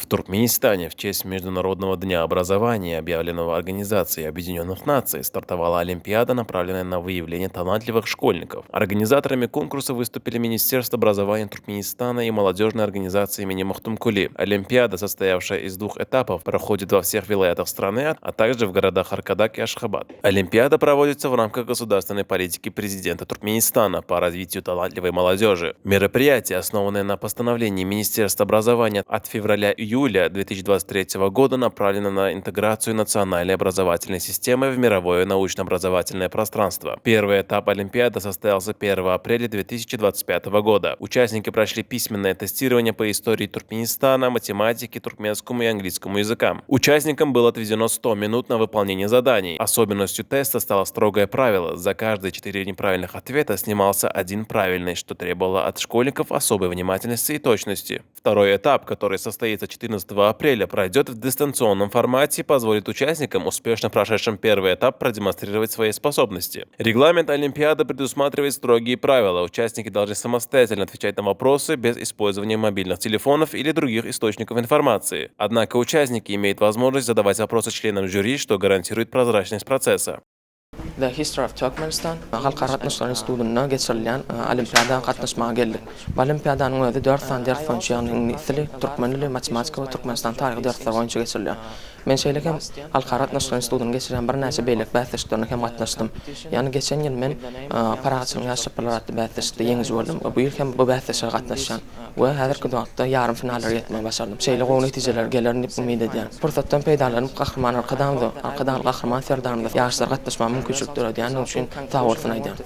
В Туркменистане в честь Международного дня образования, объявленного Организацией Объединенных Наций, стартовала Олимпиада, направленная на выявление талантливых школьников. Организаторами конкурса выступили Министерство образования Туркменистана и молодежная организация имени Махтумкули. Олимпиада, состоявшая из двух этапов, проходит во всех вилаятах страны, а также в городах Аркадак и Ашхабад. Олимпиада проводится в рамках государственной политики президента Туркменистана по развитию талантливой молодежи. Мероприятие, основанное на постановлении Министерства образования от февраля-июля 2023 года, направлено на интеграцию национальной образовательной системы в мировое научно-образовательное пространство. Первый этап Олимпиады состоялся 1 апреля 2025 года. Участники прошли письменное тестирование по истории Туркменистана, математике, туркменскому и английскому языкам. Участникам было отведено 100 минут на выполнение заданий. Особенностью теста стало строгое правило: за каждые 4 неправильных ответа снимался один правильный, что требовало от школьников особой внимательности и точности. Второй этап, который состоится 14 апреля, пройдет в дистанционном формате и позволит участникам, успешно прошедшим первый этап, продемонстрировать свои способности. Регламент Олимпиады предусматривает строгие правила. Участники должны самостоятельно отвечать на вопросы без использования мобильных телефонов или других источников информации. Однако участники имеют возможность задавать вопросы членам жюри, что гарантирует прозрачность процесса. The History of Turkmenistan Halkara Atmosfer Institute'na geçirilen olimpiyada qatnaşmağa geldik. Bu olimpiyadanın özü 4 tane ders boyunca yani dili, Türkmen dili, matematika ve Türkmenistan tarixi dersler boyunca geçirilýär. Men şeýlekem Halkara Atmosfer Institute'na geçirilen bir näçe beýlek bäsleşdirne hem gatnaşdym. Yani geçen ýyl men Paragatsyň ýaşapylaratdy bäsleşdi ýeňiz boldum. Bu ýyl hem bu bäsleşe gatnaşýan we häzirki wagtda ýarym finallara ýetmeye başardym. Şeýle gowy netijeler gelerini diýip umyt edýän. Pursatdan peýdalanyp gahrman arkadan gahrman serdarymda ýaşlar gatnaşma mümkinçilikleri ýani üçin sag bolsun aýdýan.